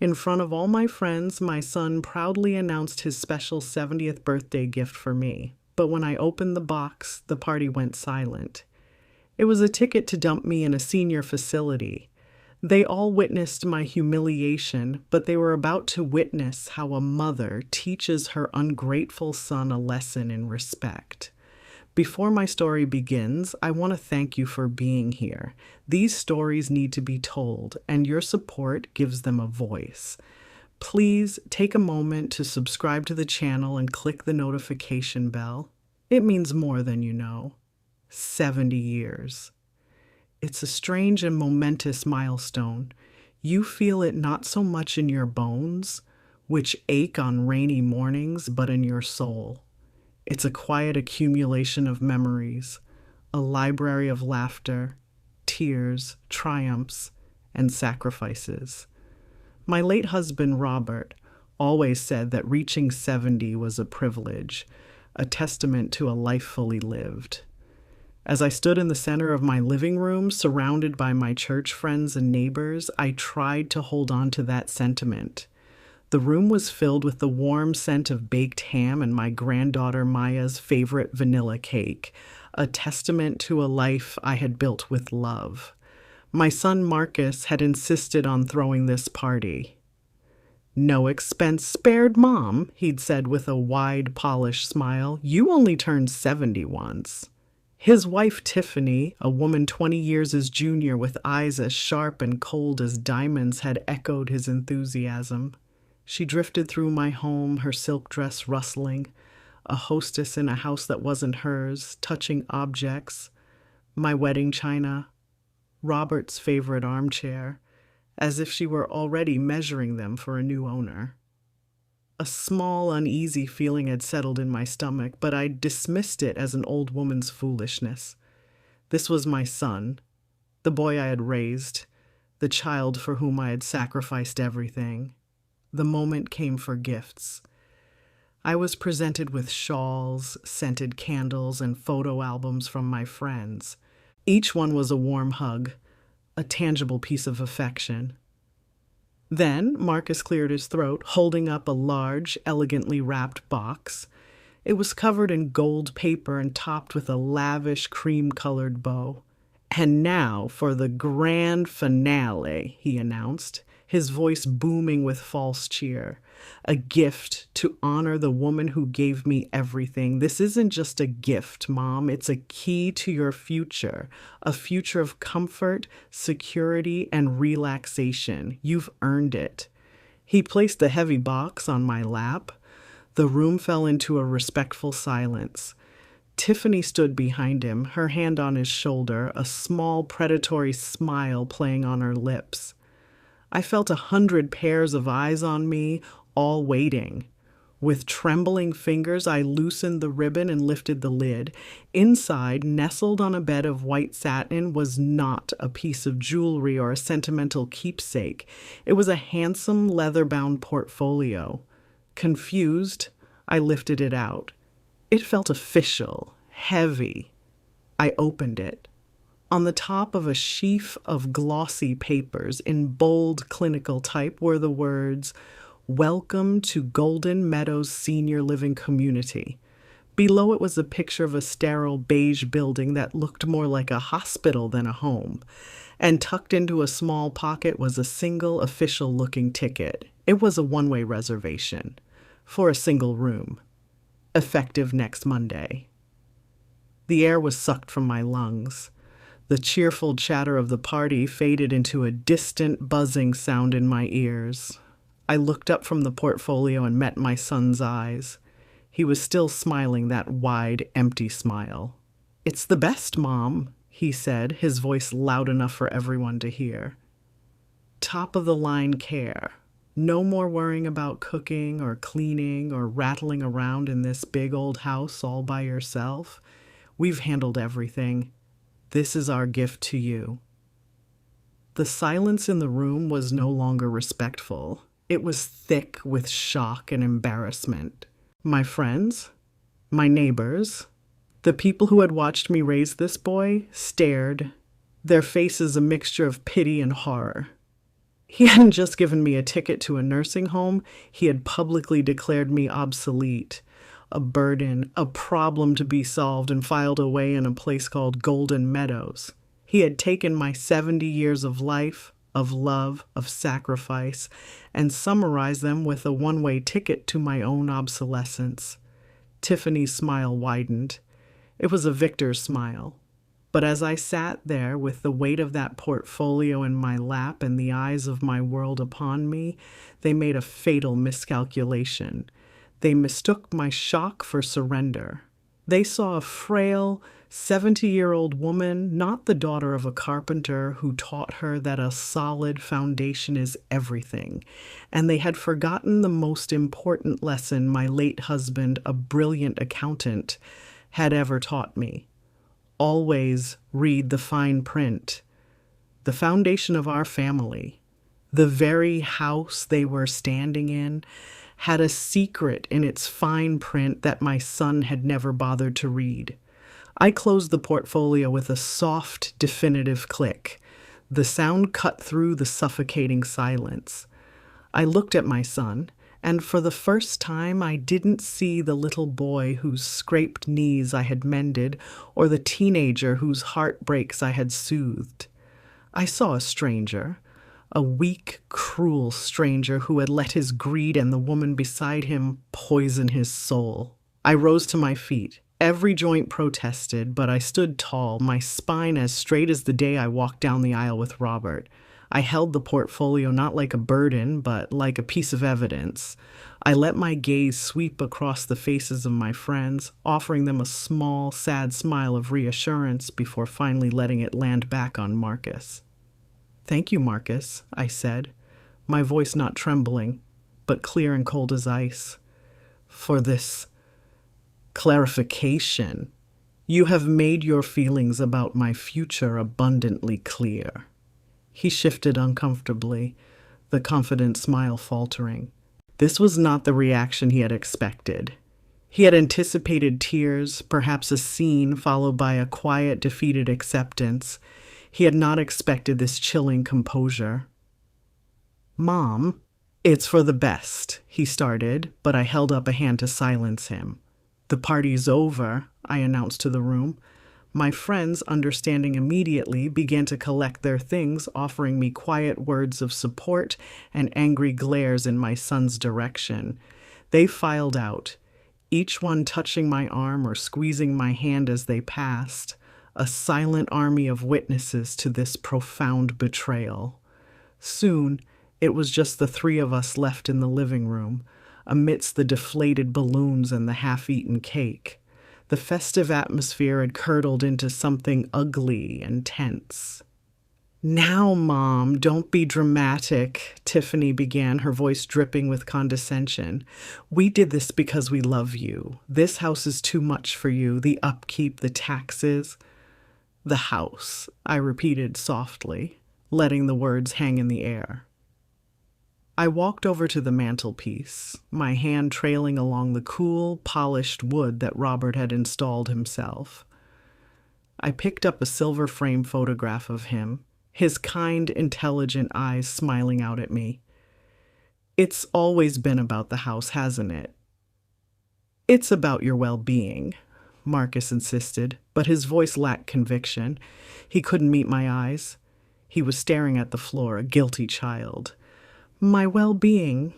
In front of all my friends, my son proudly announced his special 70th birthday gift for me. But when I opened the box, the party went silent. It was a ticket to dump me in a senior facility. They all witnessed my humiliation, but they were about to witness how a mother teaches her ungrateful son a lesson in respect. Before my story begins, I want to thank you for being here. These stories need to be told, and your support gives them a voice. Please take a moment to subscribe to the channel and click the notification bell. It means more than you know. 70 years. It's a strange and momentous milestone. You feel it not so much in your bones, which ache on rainy mornings, but in your soul. It's a quiet accumulation of memories, a library of laughter, tears, triumphs, and sacrifices. My late husband, Robert, always said that reaching 70 was a privilege, a testament to a life fully lived. As I stood in the center of my living room, surrounded by my church friends and neighbors, I tried to hold on to that sentiment. The room was filled with the warm scent of baked ham and my granddaughter Maya's favorite vanilla cake, a testament to a life I had built with love. My son Marcus had insisted on throwing this party. "No expense spared, Mom," he'd said with a wide, polished smile. "You only turned 70 once." His wife, Tiffany, a woman 20 years his junior with eyes as sharp and cold as diamonds, had echoed his enthusiasm. She drifted through my home, her silk dress rustling, a hostess in a house that wasn't hers, touching objects, my wedding china, Robert's favorite armchair, as if she were already measuring them for a new owner. A small, uneasy feeling had settled in my stomach, but I dismissed it as an old woman's foolishness. This was my son, the boy I had raised, the child for whom I had sacrificed everything. The moment came for gifts. I was presented with shawls, scented candles, and photo albums from my friends. Each one was a warm hug, a tangible piece of affection. Then Marcus cleared his throat, holding up a large, elegantly wrapped box. It was covered in gold paper and topped with a lavish cream-colored bow. "And now for the grand finale," he announced, his voice booming with false cheer. "A gift to honor the woman who gave me everything. This isn't just a gift, Mom. It's a key to your future, a future of comfort, security, and relaxation. You've earned it." He placed the heavy box on my lap. The room fell into a respectful silence. Tiffany stood behind him, her hand on his shoulder, a small predatory smile playing on her lips. I felt 100 pairs of eyes on me, all waiting. With trembling fingers, I loosened the ribbon and lifted the lid. Inside, nestled on a bed of white satin, was not a piece of jewelry or a sentimental keepsake. It was a handsome, leather-bound portfolio. Confused, I lifted it out. It felt official, heavy. I opened it. On the top of a sheaf of glossy papers in bold clinical type were the words, "Welcome to Golden Meadows Senior Living Community." Below it was a picture of a sterile beige building that looked more like a hospital than a home. And tucked into a small pocket was a single official-looking ticket. It was a one-way reservation for a single room, effective next Monday. The air was sucked from my lungs. The cheerful chatter of the party faded into a distant buzzing sound in my ears. I looked up from the portfolio and met my son's eyes. He was still smiling that wide, empty smile. "It's the best, Mom," he said, his voice loud enough for everyone to hear. Top-of-the-line care. No more worrying about cooking or cleaning or rattling around in this big old house all by yourself. We've handled everything. This is our gift to you. The silence in the room was no longer respectful. It was thick with shock and embarrassment. My friends, my neighbors, the people who had watched me raise this boy stared, their faces a mixture of pity and horror. He hadn't just given me a ticket to a nursing home, he had publicly declared me obsolete, a burden, a problem to be solved and filed away in a place called Golden Meadows. He had taken my 70 years of life, of love, of sacrifice, and summarized them with a one-way ticket to my own obsolescence. Tiffany's smile widened. It was a victor's smile. But as I sat there with the weight of that portfolio in my lap and the eyes of my world upon me, they made a fatal miscalculation. They mistook my shock for surrender. They saw a frail, 70-year-old woman, not the daughter of a carpenter who taught her that a solid foundation is everything, and they had forgotten the most important lesson my late husband, a brilliant accountant, had ever taught me. Always read the fine print. The foundation of our family, the very house they were standing in, had a secret in its fine print that my son had never bothered to read. I closed the portfolio with a soft, definitive click. The sound cut through the suffocating silence. I looked at my son, and for the first time I didn't see the little boy whose scraped knees I had mended or the teenager whose heartbreaks I had soothed. I saw a stranger, a weak, cruel stranger who had let his greed and the woman beside him poison his soul. I rose to my feet. Every joint protested, but I stood tall, my spine as straight as the day I walked down the aisle with Robert. I held the portfolio not like a burden, but like a piece of evidence. I let my gaze sweep across the faces of my friends, offering them a small, sad smile of reassurance before finally letting it land back on Marcus. "Thank you, Marcus," I said, my voice not trembling, but clear and cold as ice, "for this clarification. You have made your feelings about my future abundantly clear." He shifted uncomfortably, the confident smile faltering. This was not the reaction he had expected. He had anticipated tears, perhaps a scene followed by a quiet, defeated acceptance. He had not expected this chilling composure. "Mom, it's for the best," he started, but I held up a hand to silence him. "The party's over," I announced to the room. My friends, understanding immediately, began to collect their things, offering me quiet words of support and angry glares in my son's direction. They filed out, each one touching my arm or squeezing my hand as they passed, a silent army of witnesses to this profound betrayal. Soon, it was just the three of us left in the living room, amidst the deflated balloons and the half-eaten cake. The festive atmosphere had curdled into something ugly and tense. "Now, Mom, don't be dramatic," Tiffany began, her voice dripping with condescension. "We did this because we love you. This house is too much for you, the upkeep, the taxes." "The house," I repeated softly, letting the words hang in the air. I walked over to the mantelpiece, my hand trailing along the cool, polished wood that Robert had installed himself. I picked up a silver frame photograph of him, his kind, intelligent eyes smiling out at me. "It's always been about the house, hasn't it?" "It's about your well-being," Marcus insisted, but his voice lacked conviction. He couldn't meet my eyes. He was staring at the floor, a guilty child. "My well-being,"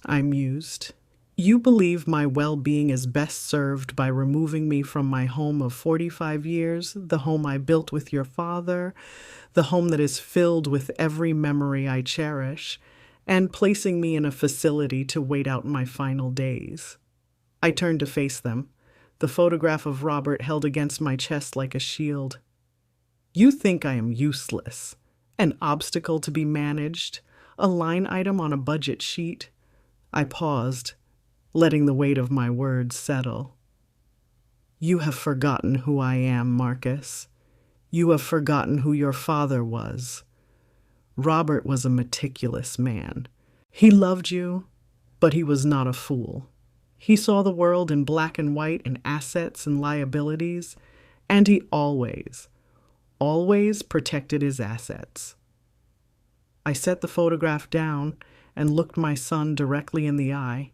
I mused. "You believe my well-being is best served by removing me from my home of 45 years, the home I built with your father, the home that is filled with every memory I cherish, and placing me in a facility to wait out my final days." I turned to face them, the photograph of Robert held against my chest like a shield. "You think I am useless, an obstacle to be managed, a line item on a budget sheet?" I paused, letting the weight of my words settle. "You have forgotten who I am, Marcus. You have forgotten who your father was. Robert was a meticulous man. He loved you, but he was not a fool. He saw the world in black and white and assets and liabilities, and he always protected his assets." I set the photograph down and looked my son directly in the eye.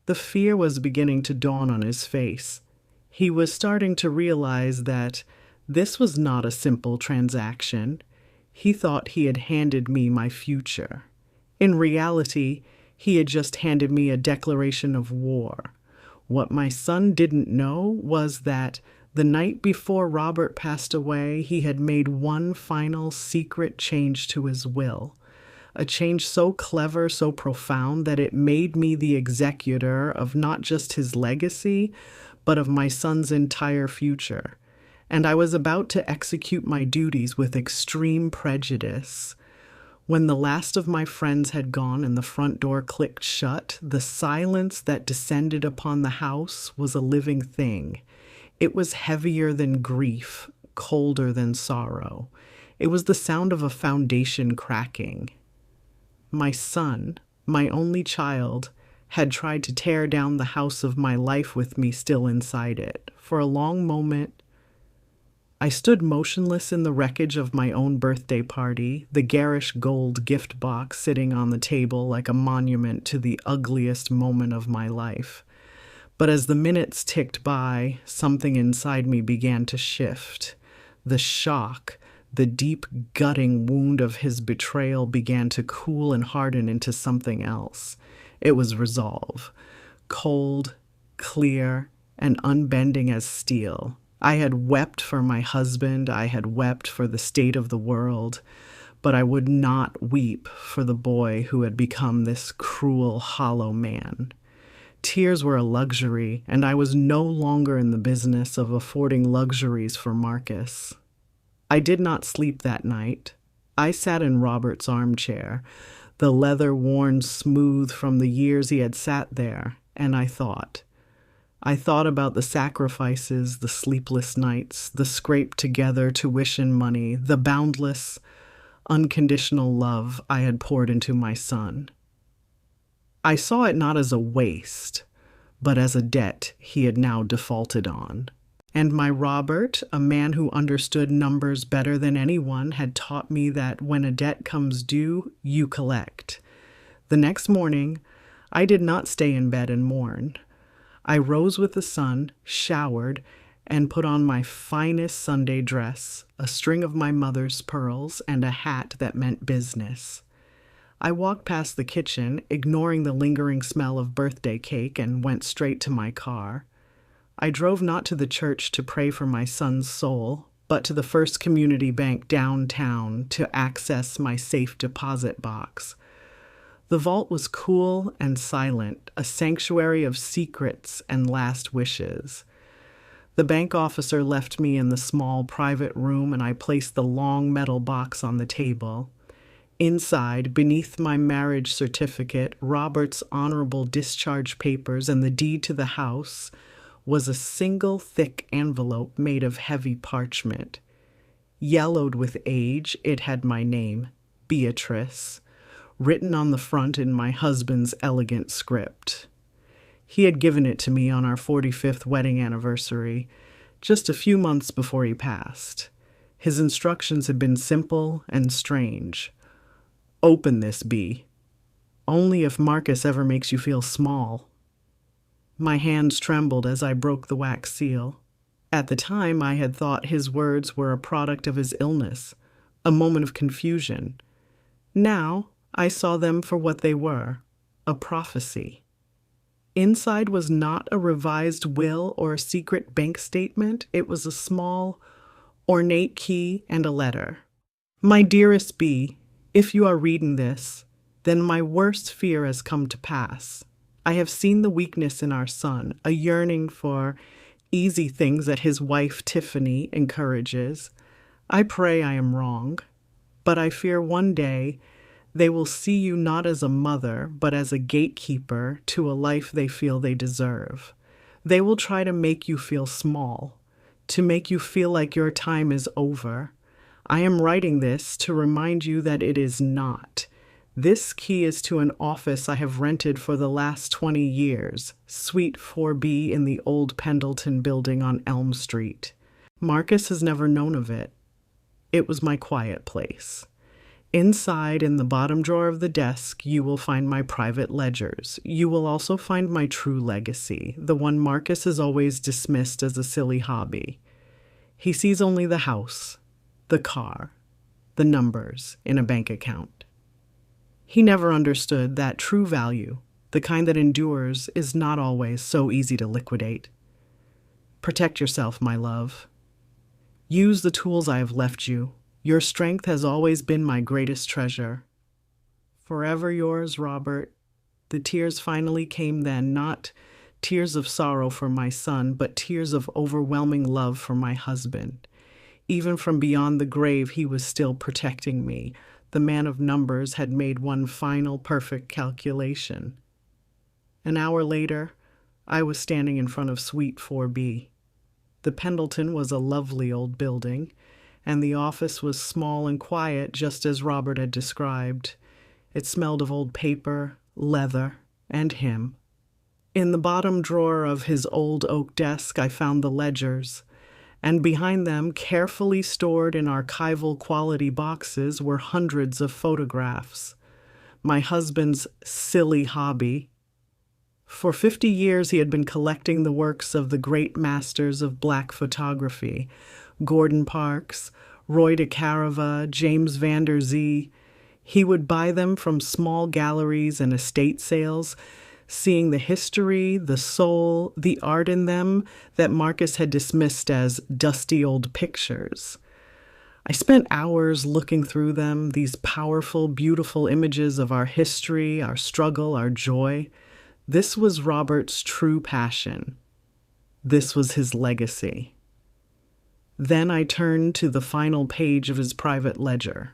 The fear was beginning to dawn on his face. He was starting to realize that this was not a simple transaction. He thought he had handed me my future. In reality, he had just handed me a declaration of war. What my son didn't know was that the night before Robert passed away, he had made one final secret change to his will. A change so clever, so profound, that it made me the executor of not just his legacy, but of my son's entire future. And I was about to execute my duties with extreme prejudice. When the last of my friends had gone and the front door clicked shut, the silence that descended upon the house was a living thing. It was heavier than grief, colder than sorrow. It was the sound of a foundation cracking. My son, my only child, had tried to tear down the house of my life with me still inside it. For a long moment, I stood motionless in the wreckage of my own birthday party, the garish gold gift box sitting on the table like a monument to the ugliest moment of my life. But as the minutes ticked by, something inside me began to shift. The shock, the deep gutting wound of his betrayal began to cool and harden into something else. It was resolve, cold, clear, and unbending as steel. I had wept for my husband, I had wept for the state of the world, but I would not weep for the boy who had become this cruel, hollow man. Tears were a luxury, and I was no longer in the business of affording luxuries for Marcus. I did not sleep that night. I sat in Robert's armchair, the leather worn smooth from the years he had sat there, and I thought. I thought about the sacrifices, the sleepless nights, the scraped together tuition money, the boundless, unconditional love I had poured into my son. I saw it not as a waste, but as a debt he had now defaulted on. And my Robert, a man who understood numbers better than anyone, had taught me that when a debt comes due, you collect. The next morning, I did not stay in bed and mourn. I rose with the sun, showered, and put on my finest Sunday dress, a string of my mother's pearls, and a hat that meant business. I walked past the kitchen, ignoring the lingering smell of birthday cake, and went straight to my car. I drove not to the church to pray for my son's soul, but to the First Community Bank downtown to access my safe deposit box. The vault was cool and silent, a sanctuary of secrets and last wishes. The bank officer left me in the small private room, and I placed the long metal box on the table. Inside, beneath my marriage certificate, Robert's honorable discharge papers, and the deed to the house, was a single thick envelope made of heavy parchment. Yellowed with age, it had my name, Beatrice, written on the front in my husband's elegant script. He had given it to me on our 45th wedding anniversary, just a few months before he passed. His instructions had been simple and strange. Open this, Bea. Only if Marcus ever makes you feel small. My hands trembled as I broke the wax seal. At the time, I had thought his words were a product of his illness, a moment of confusion. Now, I saw them for what they were, a prophecy. Inside was not a revised will or a secret bank statement. It was a small, ornate key and a letter. My dearest Bea, if you are reading this, then my worst fear has come to pass. I have seen the weakness in our son, a yearning for easy things that his wife Tiffany encourages. I pray I am wrong, but I fear one day they will see you not as a mother, but as a gatekeeper to a life they feel they deserve. They will try to make you feel small, to make you feel like your time is over. I am writing this to remind you that it is not. This key is to an office I have rented for the last 20 years, Suite 4B in the old Pendleton building on Elm Street. Marcus has never known of it. It was my quiet place. Inside, in the bottom drawer of the desk, you will find my private ledgers. You will also find my true legacy, the one Marcus has always dismissed as a silly hobby. He sees only the house, the car, the numbers in a bank account. He never understood that true value, the kind that endures, is not always so easy to liquidate. Protect yourself, my love. Use the tools I have left you. Your strength has always been my greatest treasure. Forever yours, Robert. The tears finally came then, not tears of sorrow for my son, but tears of overwhelming love for my husband. Even from beyond the grave, he was still protecting me. The man of numbers had made one final perfect calculation. An hour later, I was standing in front of Suite 4B. The Pendleton was a lovely old building, and the office was small and quiet, just as Robert had described. It smelled of old paper, leather, and him. In the bottom drawer of his old oak desk, I found the ledgers, and behind them, carefully stored in archival quality boxes, were hundreds of photographs. My husband's silly hobby. For 50 years, he had been collecting the works of the great masters of black photography, Gordon Parks, Roy de Carava, James Van der Zee. He would buy them from small galleries and estate sales, seeing the history, the soul, the art in them that Marcus had dismissed as dusty old pictures. I spent hours looking through them, these powerful, beautiful images of our history, our struggle, our joy. This was Robert's true passion. This was his legacy. Then I turned to the final page of his private ledger.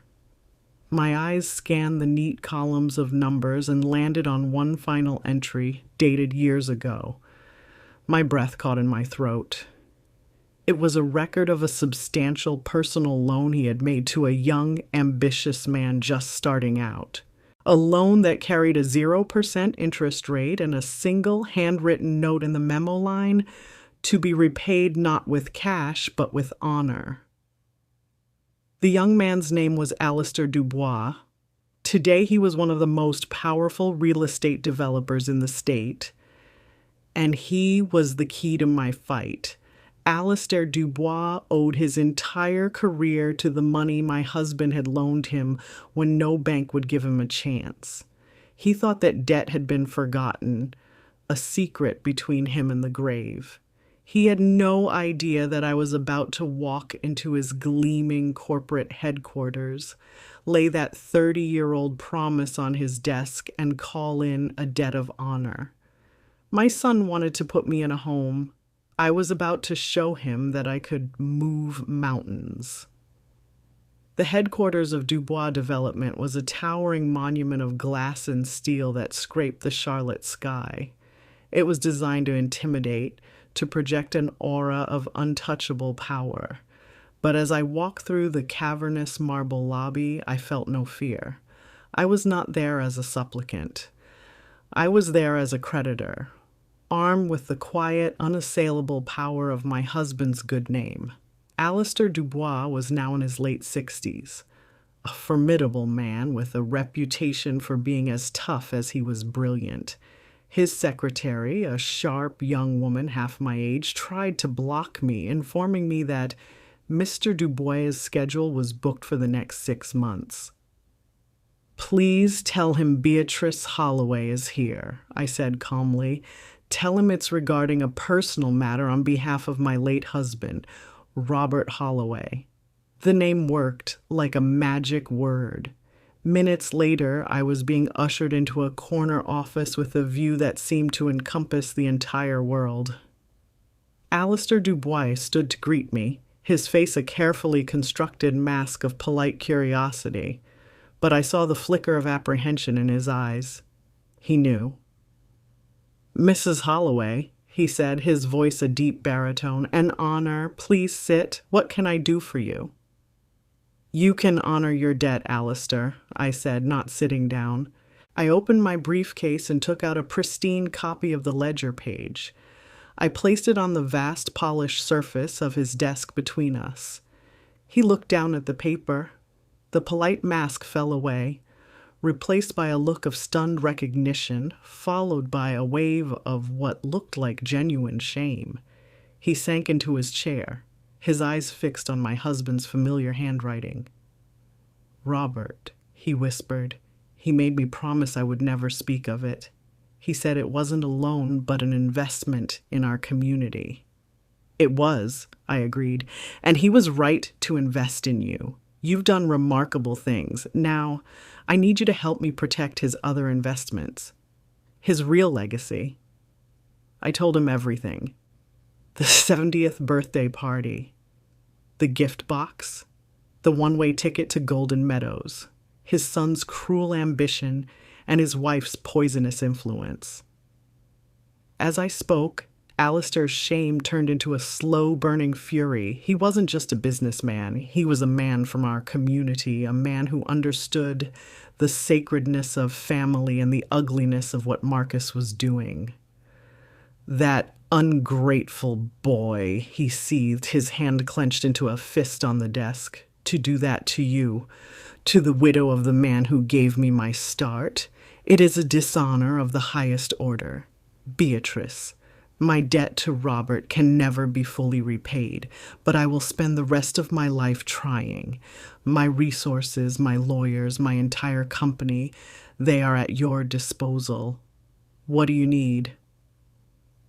My eyes scanned the neat columns of numbers and landed on one final entry, dated years ago. My breath caught in my throat. It was a record of a substantial personal loan he had made to a young, ambitious man just starting out. A loan that carried a 0% interest rate and a single handwritten note in the memo line, to be repaid not with cash, but with honor. The young man's name was Alistair Dubois. Today he was one of the most powerful real estate developers in the state, and he was the key to my fight. Alistair Dubois owed his entire career to the money my husband had loaned him when no bank would give him a chance. He thought that debt had been forgotten, a secret between him and the grave. He had no idea that I was about to walk into his gleaming corporate headquarters, lay that 30-year-old promise on his desk, and call in a debt of honor. My son wanted to put me in a home. I was about to show him that I could move mountains. The headquarters of Dubois Development was a towering monument of glass and steel that scraped the Charlotte sky. It was designed to intimidate, to project an aura of untouchable power. But as I walked through the cavernous marble lobby, I felt no fear. I was not there as a supplicant. I was there as a creditor, armed with the quiet, unassailable power of my husband's good name. Alistair Dubois was now in his late 60s, a formidable man with a reputation for being as tough as he was brilliant. His secretary, a sharp young woman half my age, tried to block me, informing me that Mr. Dubois' schedule was booked for the next 6 months. "Please tell him Beatrice Holloway is here," I said calmly. "Tell him it's regarding a personal matter on behalf of my late husband, Robert Holloway." The name worked like a magic word. Minutes later, I was being ushered into a corner office with a view that seemed to encompass the entire world. Alistair Dubois stood to greet me, his face a carefully constructed mask of polite curiosity, but I saw the flicker of apprehension in his eyes. He knew. "Mrs. Holloway," he said, his voice a deep baritone, "an honor. Please sit. What can I do for you?" "You can honor your debt, Alistair," I said, not sitting down. I opened my briefcase and took out a pristine copy of the ledger page. I placed it on the vast polished surface of his desk between us. He looked down at the paper. The polite mask fell away, replaced by a look of stunned recognition, followed by a wave of what looked like genuine shame. He sank into his chair, his eyes fixed on my husband's familiar handwriting. "Robert," he whispered. He made me promise I would never speak of it. He said it wasn't a loan, but an investment in our community. "It was," I agreed, "and he was right to invest in you. You've done remarkable things. Now, I need you to help me protect his other investments. His real legacy." I told him everything. The 70th birthday party, the gift box, the one-way ticket to Golden Meadows, his son's cruel ambition, and his wife's poisonous influence. As I spoke, Alistair's shame turned into a slow-burning fury. He wasn't just a businessman. He was a man from our community, a man who understood the sacredness of family and the ugliness of what Marcus was doing. "That ungrateful boy," he seethed, his hand clenched into a fist on the desk. "To do that to you, to the widow of the man who gave me my start. It is a dishonor of the highest order. Beatrice, my debt to Robert can never be fully repaid, but I will spend the rest of my life trying. My resources, my lawyers, my entire company, they are at your disposal. What do you need?"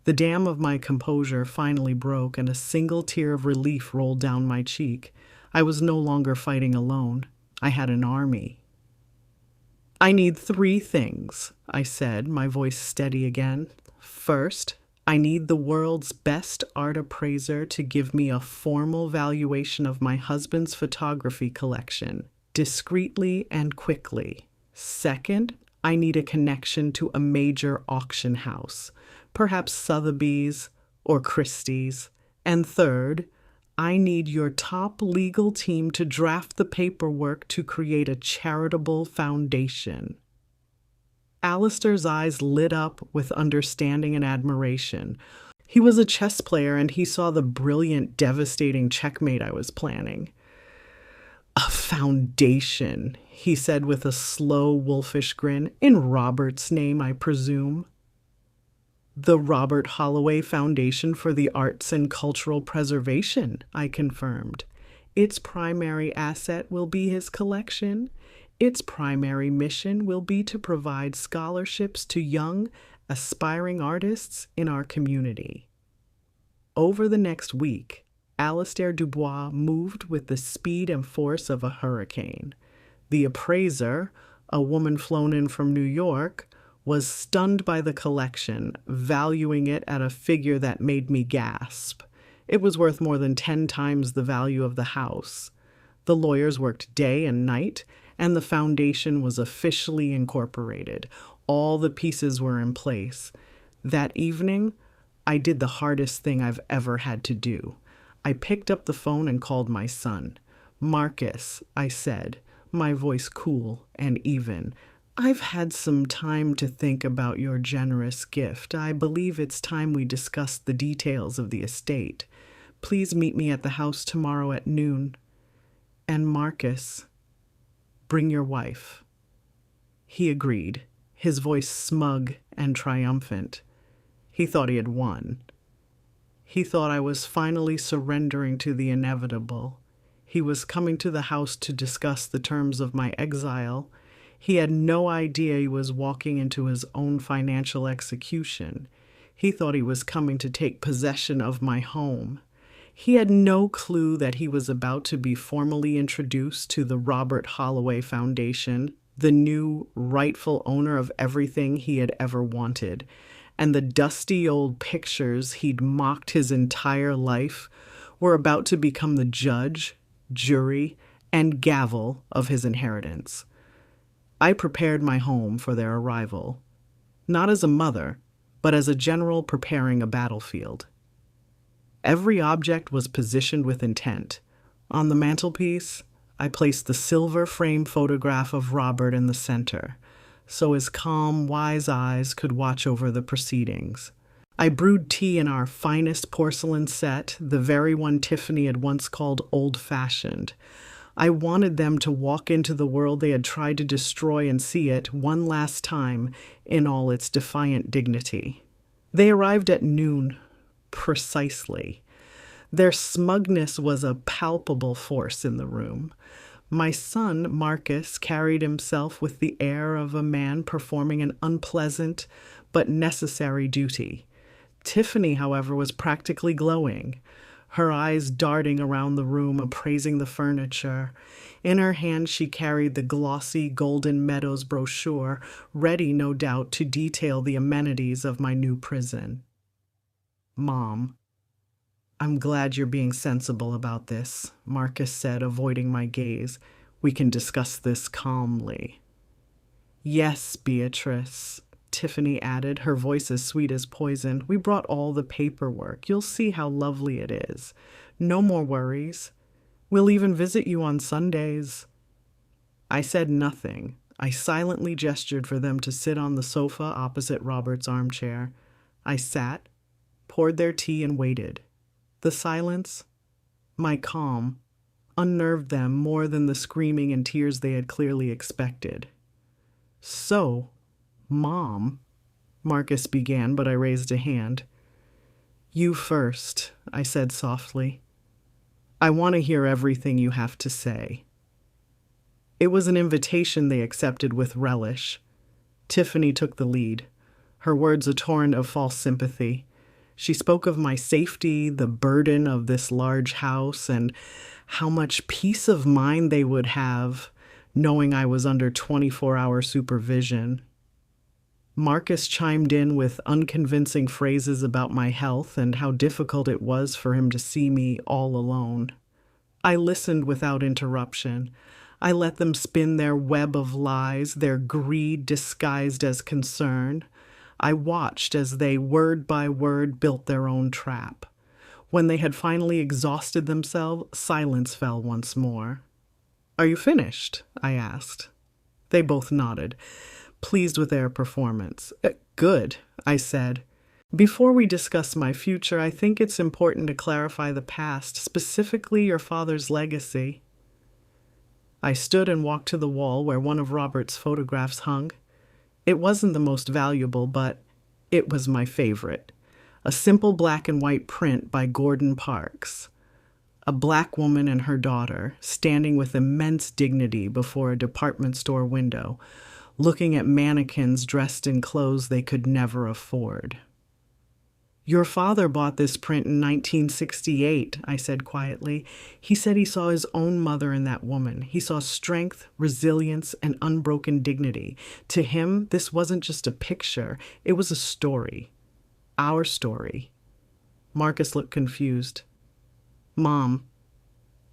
The dam of my composure finally broke, and a single tear of relief rolled down my cheek. I was no longer fighting alone. I had an army. "I need 3 things," I said, my voice steady again. "First, I need the world's best art appraiser to give me a formal valuation of my husband's photography collection, discreetly and quickly. Second, I need a connection to a major auction house, perhaps Sotheby's or Christie's. And third, I need your top legal team to draft the paperwork to create a charitable foundation." Alistair's eyes lit up with understanding and admiration. He was a chess player, and he saw the brilliant, devastating checkmate I was planning. "A foundation," he said with a slow, wolfish grin. "In Robert's name, I presume." "The Robert Holloway Foundation for the Arts and Cultural Preservation," I confirmed. "Its primary asset will be his collection. Its primary mission will be to provide scholarships to young, aspiring artists in our community." Over the next week, Alistair Dubois moved with the speed and force of a hurricane. The appraiser, a woman flown in from New York, was stunned by the collection, valuing it at a figure that made me gasp. It was worth more than 10 times the value of the house. The lawyers worked day and night, and the foundation was officially incorporated. All the pieces were in place. That evening, I did the hardest thing I've ever had to do. I picked up the phone and called my son. "Marcus," I said, my voice cool and even, "I've had some time to think about your generous gift. I believe it's time we discuss the details of the estate. Please meet me at the house tomorrow at noon. And Marcus, bring your wife." He agreed, his voice smug and triumphant. He thought he had won. He thought I was finally surrendering to the inevitable. He was coming to the house to discuss the terms of my exile. He had no idea he was walking into his own financial execution. He thought he was coming to take possession of my home. He had no clue that he was about to be formally introduced to the Robert Holloway Foundation, the new rightful owner of everything he had ever wanted, and the dusty old pictures he'd mocked his entire life were about to become the judge, jury, and gavel of his inheritance. I prepared my home for their arrival, not as a mother, but as a general preparing a battlefield. Every object was positioned with intent. On the mantelpiece, I placed the silver frame photograph of Robert in the center, so his calm, wise eyes could watch over the proceedings. I brewed tea in our finest porcelain set, the very one Tiffany had once called old-fashioned. I wanted them to walk into the world they had tried to destroy and see it one last time in all its defiant dignity. They arrived at noon, precisely. Their smugness was a palpable force in the room. My son, Marcus, carried himself with the air of a man performing an unpleasant but necessary duty. Tiffany, however, was practically glowing, her eyes darting around the room, appraising the furniture. In her hand she carried the glossy Golden Meadows brochure, ready, no doubt, to detail the amenities of my new prison. "Mom, I'm glad you're being sensible about this," Marcus said, avoiding my gaze. "We can discuss this calmly." "Yes, Beatrice," Tiffany added, her voice as sweet as poison. "We brought all the paperwork. You'll see how lovely it is. No more worries. We'll even visit you on Sundays." I said nothing. I silently gestured for them to sit on the sofa opposite Robert's armchair. I sat, poured their tea, and waited. The silence, my calm, unnerved them more than the screaming and tears they had clearly expected. "So, Mom," Marcus began, but I raised a hand. "You first," I said softly. "I want to hear everything you have to say." It was an invitation they accepted with relish. Tiffany took the lead, her words a torrent of false sympathy. She spoke of my safety, the burden of this large house, and how much peace of mind they would have knowing I was under 24-hour supervision. Marcus chimed in with unconvincing phrases about my health and how difficult it was for him to see me all alone. I listened without interruption. I let them spin their web of lies, their greed disguised as concern. I watched as they, word by word, built their own trap. When they had finally exhausted themselves, silence fell once more. "Are you finished?" I asked. They both nodded, pleased with their performance. "Good," I said. "Before we discuss my future, I think it's important to clarify the past, specifically your father's legacy." I stood and walked to the wall where one of Robert's photographs hung. It wasn't the most valuable, but it was my favorite. A simple black and white print by Gordon Parks. A black woman and her daughter, standing with immense dignity before a department store window, looking at mannequins dressed in clothes they could never afford. "Your father bought this print in 1968, I said quietly. "He said he saw his own mother in that woman. He saw strength, resilience, and unbroken dignity. To him, this wasn't just a picture. It was a story. Our story." Marcus looked confused. "Mom,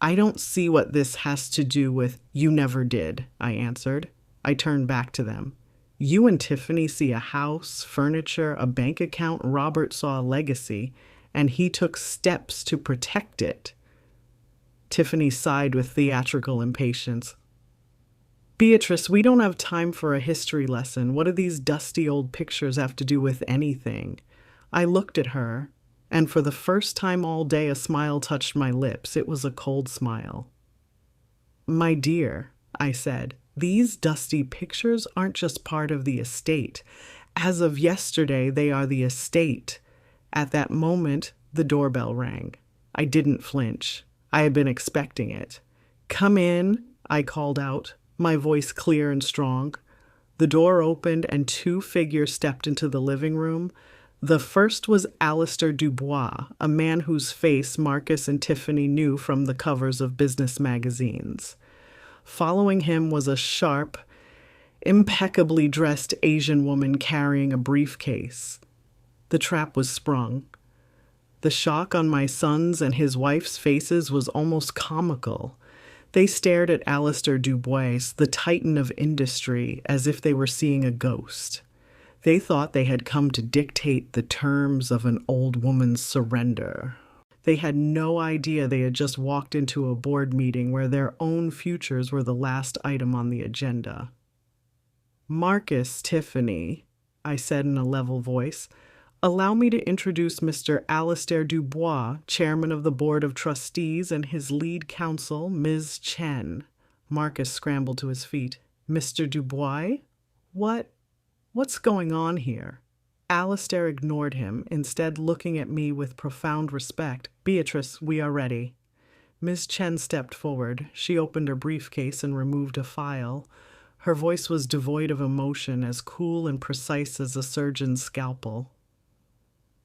I don't see what this has to do with you never did," I answered. I turned back to them. "You and Tiffany see a house, furniture, a bank account. Robert saw a legacy, and he took steps to protect it." Tiffany sighed with theatrical impatience. "Beatrice, we don't have time for a history lesson. What do these dusty old pictures have to do with anything?" I looked at her, and for the first time all day a smile touched my lips. It was a cold smile. "My dear," I said, "these dusty pictures aren't just part of the estate. As of yesterday, they are the estate." At that moment, the doorbell rang. I didn't flinch. I had been expecting it. "Come in," I called out, my voice clear and strong. The door opened and two figures stepped into the living room. The first was Alistair Dubois, a man whose face Marcus and Tiffany knew from the covers of business magazines. Following him was a sharp, impeccably dressed Asian woman carrying a briefcase. The trap was sprung. The shock on my son's and his wife's faces was almost comical. They stared at Alistair Dubois, the titan of industry, as if they were seeing a ghost. They thought they had come to dictate the terms of an old woman's surrender. They had no idea they had just walked into a board meeting where their own futures were the last item on the agenda. "Marcus, Tiffany," I said in a level voice, Allow me to introduce Mr. Alistair Dubois, chairman of the Board of Trustees, and his lead counsel, Ms. Chen. Marcus scrambled to his feet. Mr. Dubois? What's going on here? Alistair ignored him, instead looking at me with profound respect. Beatrice, we are ready. Ms. Chen stepped forward. She opened her briefcase and removed a file. Her voice was devoid of emotion, as cool and precise as a surgeon's scalpel.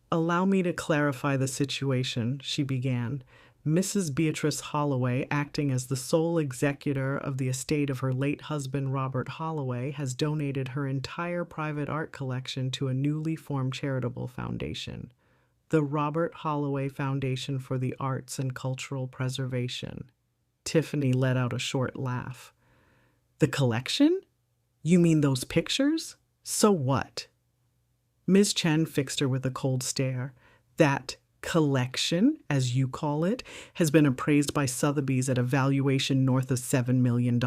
Allow me to clarify the situation, she began. Mrs. Beatrice Holloway, acting as the sole executor of the estate of her late husband Robert Holloway, has donated her entire private art collection to a newly formed charitable foundation, the Robert Holloway Foundation for the Arts and Cultural Preservation. Tiffany let out a short laugh. The collection? You mean those pictures? So what? Ms. Chen fixed her with a cold stare. That collection, as you call it, has been appraised by Sotheby's at a valuation north of $7 million.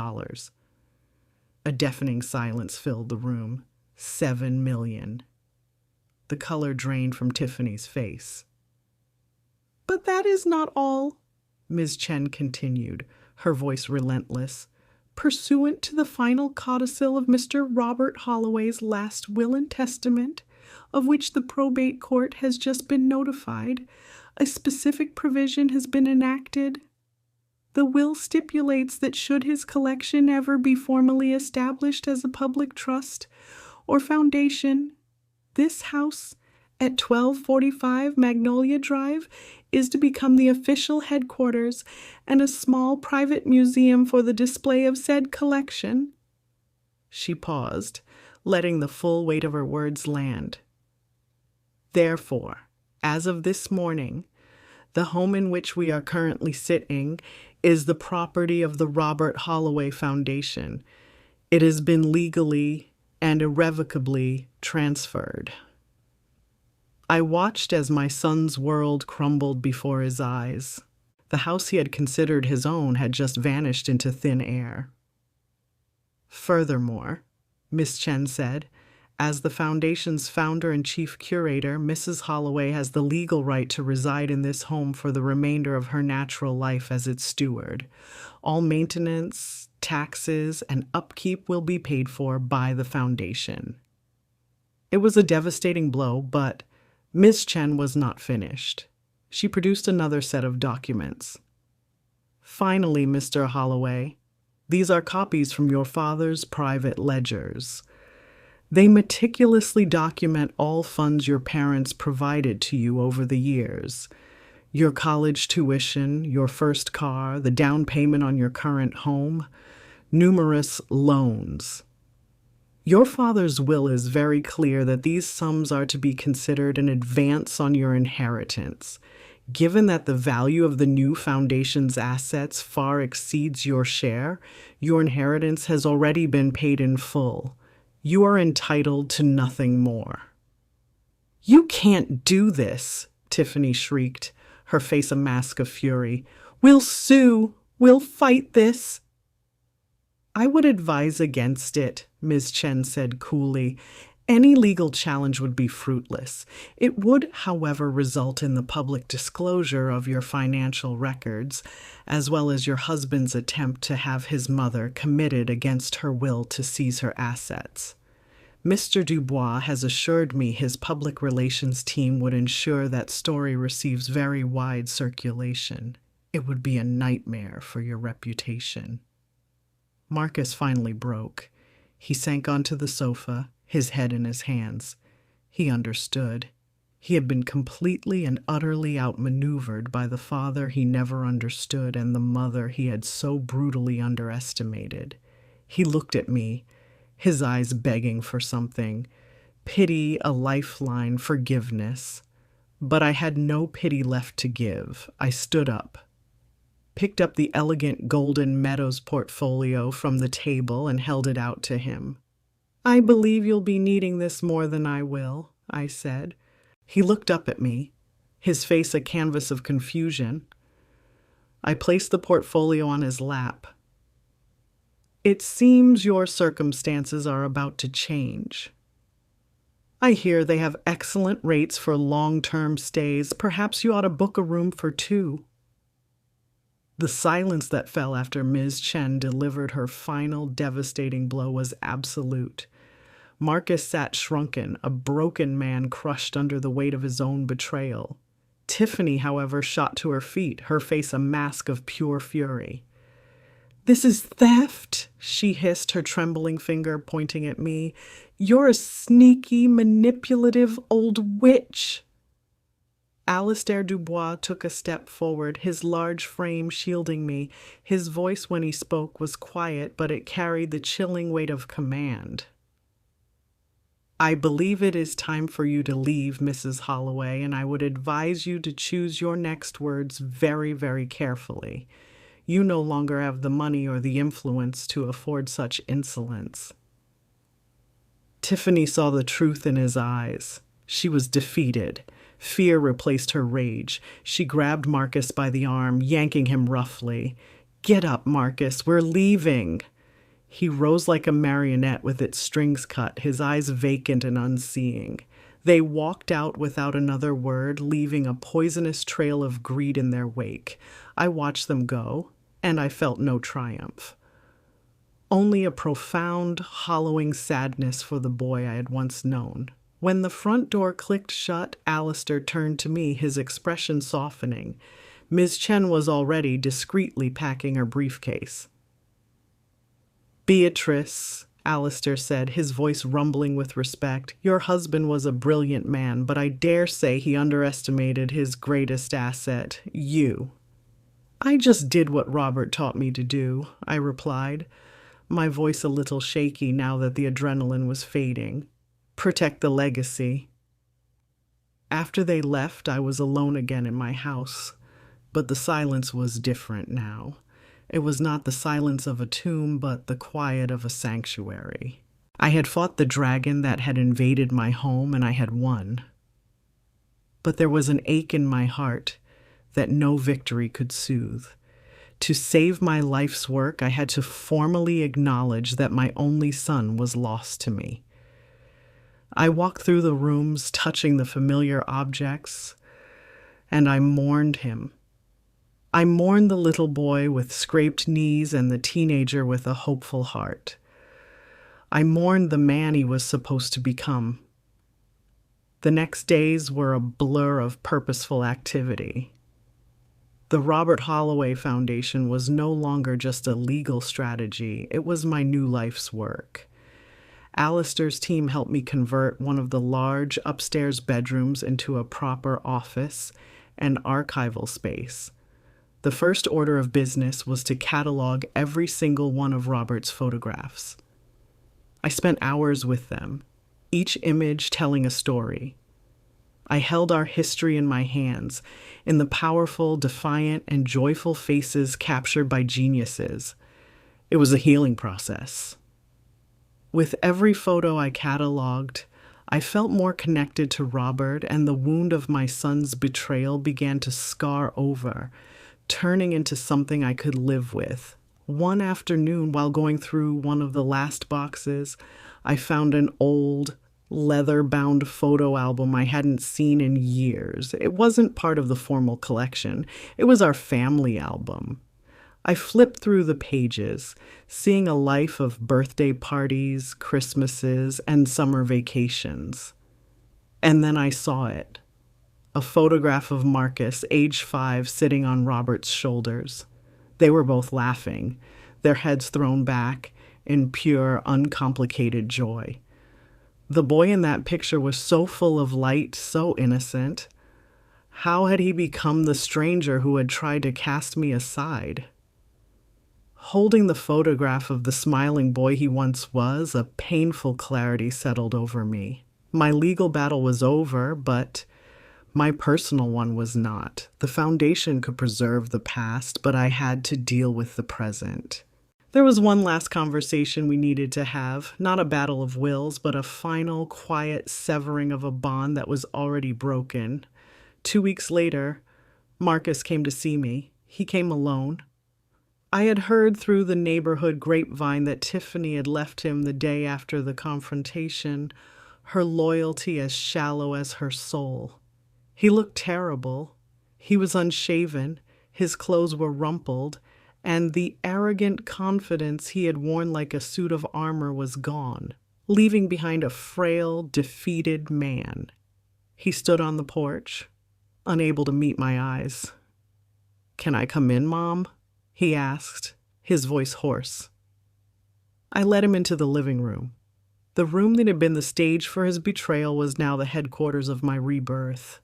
A deafening silence filled the room. $7 million. The color drained from Tiffany's face. But that is not all, Ms. Chen continued, her voice relentless. Pursuant to the final codicil of Mr. Robert Holloway's last will and testament, of which the probate court has just been notified, a specific provision has been enacted. The will stipulates that should his collection ever be formally established as a public trust or foundation, this house at 1245 Magnolia Drive is to become the official headquarters and a small private museum for the display of said collection. She paused, letting the full weight of her words land. Therefore, as of this morning, the home in which we are currently sitting is the property of the Robert Holloway Foundation. It has been legally and irrevocably transferred. I watched as my son's world crumbled before his eyes. The house he had considered his own had just vanished into thin air. Furthermore, Miss Chen said, as the Foundation's founder and chief curator, Mrs. Holloway has the legal right to reside in this home for the remainder of her natural life as its steward. All maintenance, taxes, and upkeep will be paid for by the Foundation. It was a devastating blow, but Miss Chen was not finished. She produced another set of documents. Finally, Mr. Holloway, these are copies from your father's private ledgers. They meticulously document all funds your parents provided to you over the years. Your college tuition, your first car, the down payment on your current home, numerous loans. Your father's will is very clear that these sums are to be considered an advance on your inheritance. Given that the value of the new foundation's assets far exceeds your share, your inheritance has already been paid in full. You are entitled to nothing more. You can't do this, Tiffany shrieked, her face a mask of fury. We'll sue. We'll fight this. I would advise against it, Ms. Chen said coolly. Any legal challenge would be fruitless. It would, however, result in the public disclosure of your financial records, as well as your husband's attempt to have his mother committed against her will to seize her assets. Mr. Dubois has assured me his public relations team would ensure that story receives very wide circulation. It would be a nightmare for your reputation. Marcus finally broke. He sank onto the sofa, his head in his hands. He understood. He had been completely and utterly outmaneuvered by the father he never understood and the mother he had so brutally underestimated. He looked at me, his eyes begging for something. Pity, a lifeline, forgiveness. But I had no pity left to give. I stood up, picked up the elegant Golden Meadows portfolio from the table and held it out to him. I believe you'll be needing this more than I will, I said. He looked up at me, his face a canvas of confusion. I placed the portfolio on his lap. It seems your circumstances are about to change. I hear they have excellent rates for long-term stays. Perhaps you ought to book a room for two." The silence that fell after Ms. Chen delivered her final devastating blow was absolute. Marcus sat shrunken, a broken man crushed under the weight of his own betrayal. Tiffany, however, shot to her feet, her face a mask of pure fury. "This is theft," she hissed, her trembling finger pointing at me. "You're a sneaky, manipulative old witch." Alistair Dubois took a step forward, his large frame shielding me. His voice when he spoke was quiet, but it carried the chilling weight of command. "I believe it is time for you to leave, Mrs. Holloway, and I would advise you to choose your next words very, very carefully. You no longer have the money or the influence to afford such insolence." Tiffany saw the truth in his eyes. She was defeated. Fear replaced her rage. She grabbed Marcus by the arm, yanking him roughly. "Get up, Marcus, we're leaving." He rose like a marionette with its strings cut, his eyes vacant and unseeing. They walked out without another word, leaving a poisonous trail of greed in their wake. I watched them go, and I felt no triumph. Only a profound, hollowing sadness for the boy I had once known. When the front door clicked shut, Alistair turned to me, his expression softening. Ms. Chen was already discreetly packing her briefcase. "Beatrice," Alistair said, his voice rumbling with respect, "your husband was a brilliant man, but I dare say he underestimated his greatest asset, you." "I just did what Robert taught me to do," I replied, my voice a little shaky now that the adrenaline was fading. "Protect the legacy." After they left, I was alone again in my house, but the silence was different now. It was not the silence of a tomb, but the quiet of a sanctuary. I had fought the dragon that had invaded my home, and I had won. But there was an ache in my heart that no victory could soothe. To save my life's work, I had to formally acknowledge that my only son was lost to me. I walked through the rooms, touching the familiar objects, and I mourned him. I mourned the little boy with scraped knees and the teenager with a hopeful heart. I mourned the man he was supposed to become. The next days were a blur of purposeful activity. The Robert Holloway Foundation was no longer just a legal strategy, it was my new life's work. Alistair's team helped me convert one of the large upstairs bedrooms into a proper office and archival space. The first order of business was to catalog every single one of Robert's photographs. I spent hours with them, each image telling a story. I held our history in my hands, in the powerful, defiant, and joyful faces captured by geniuses. It was a healing process. With every photo I cataloged, I felt more connected to Robert, and the wound of my son's betrayal began to scar over, turning into something I could live with. One afternoon, while going through one of the last boxes, I found an old, leather-bound photo album I hadn't seen in years. It wasn't part of the formal collection. It was our family album. I flipped through the pages, seeing a life of birthday parties, Christmases, and summer vacations. And then I saw it. A photograph of Marcus, age 5, sitting on Robert's shoulders. They were both laughing, their heads thrown back in pure, uncomplicated joy. The boy in that picture was so full of light, so innocent. How had he become the stranger who had tried to cast me aside? Holding the photograph of the smiling boy he once was, a painful clarity settled over me. My legal battle was over, but my personal one was not. The foundation could preserve the past, but I had to deal with the present. There was one last conversation we needed to have, not a battle of wills, but a final, quiet severing of a bond that was already broken. 2 weeks later, Marcus came to see me. He came alone. I had heard through the neighborhood grapevine that Tiffany had left him the day after the confrontation. her loyalty as shallow as her soul. He looked terrible. He was unshaven, his clothes were rumpled, and the arrogant confidence he had worn like a suit of armor was gone, leaving behind a frail, defeated man. He stood on the porch, unable to meet my eyes. "Can I come in, Mom?" he asked, his voice hoarse. I led him into the living room. The room that had been the stage for his betrayal was now the headquarters of my rebirth.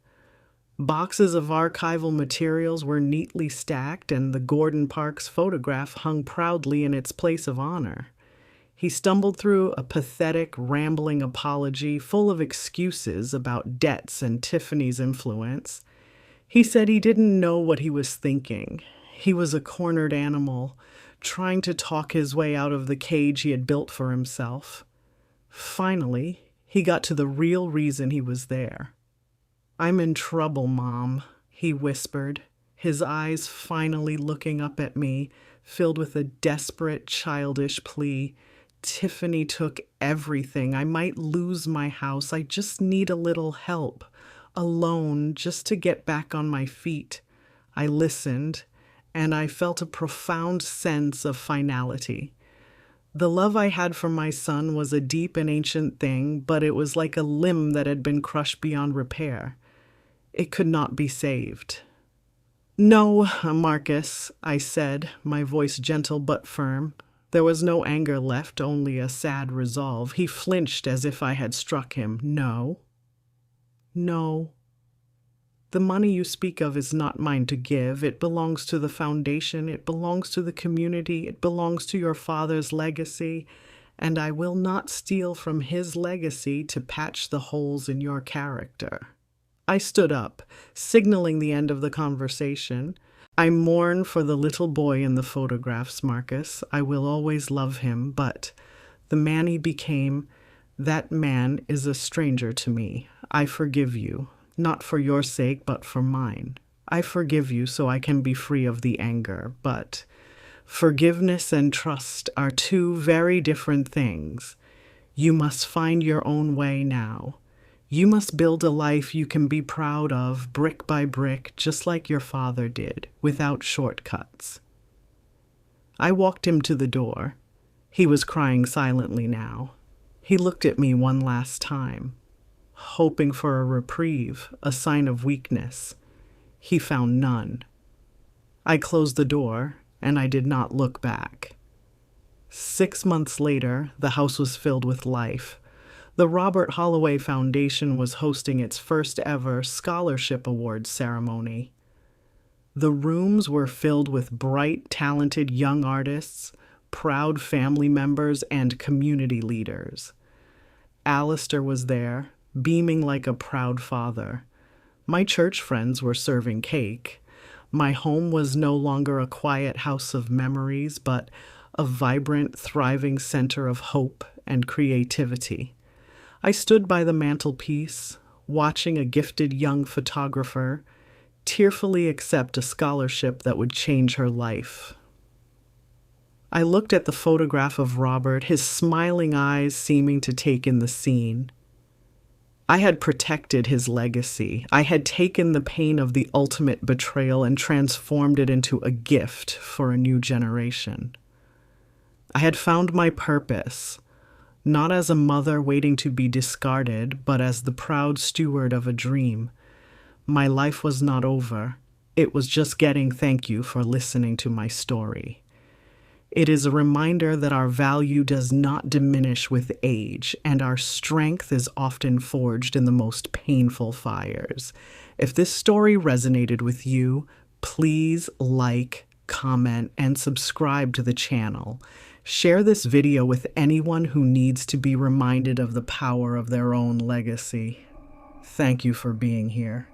Boxes of archival materials were neatly stacked, and the Gordon Parks photograph hung proudly in its place of honor. He stumbled through a pathetic, rambling apology full of excuses about debts and Tiffany's influence. He said he didn't know what he was thinking. He was a cornered animal, trying to talk his way out of the cage he had built for himself. Finally, he got to the real reason he was there. "I'm in trouble, Mom," he whispered, his eyes finally looking up at me, filled with a desperate, childish plea. "Tiffany took everything. I might lose my house. I just need a little help, a loan, just to get back on my feet." I listened, and I felt a profound sense of finality. The love I had for my son was a deep and ancient thing, but it was like a limb that had been crushed beyond repair. It could not be saved. "No, Marcus," I said, my voice gentle but firm. There was no anger left, only a sad resolve. He flinched as if I had struck him. "No. No. The money you speak of is not mine to give. It belongs to the foundation. It belongs to the community. It belongs to your father's legacy. And I will not steal from his legacy to patch the holes in your character." I stood up, signaling the end of the conversation. "I mourn for the little boy in the photographs, Marcus. I will always love him, but the man he became, that man is a stranger to me. I forgive you, not for your sake, but for mine. I forgive you so I can be free of the anger, but forgiveness and trust are two very different things. You must find your own way now. You must build a life you can be proud of, brick by brick, just like your father did, without shortcuts." I walked him to the door. He was crying silently now. He looked at me one last time, hoping for a reprieve, a sign of weakness. He found none. I closed the door, and I did not look back. 6 months later, the house was filled with life. The Robert Holloway Foundation was hosting its first ever scholarship awards ceremony. The rooms were filled with bright, talented young artists, proud family members, and community leaders. Alistair was there, beaming like a proud father. My church friends were serving cake. My home was no longer a quiet house of memories, but a vibrant, thriving center of hope and creativity. I stood by the mantelpiece, watching a gifted young photographer tearfully accept a scholarship that would change her life. I looked at the photograph of Robert, his smiling eyes seeming to take in the scene. I had protected his legacy. I had taken the pain of the ultimate betrayal and transformed it into a gift for a new generation. I had found my purpose, not as a mother waiting to be discarded, but as the proud steward of a dream. My life was not over. It was just getting thank you for listening to my story. It is a reminder that our value does not diminish with age, and our strength is often forged in the most painful fires. If this story resonated with you, please like, comment, and subscribe to the channel. Share this video with anyone who needs to be reminded of the power of their own legacy. Thank you for being here.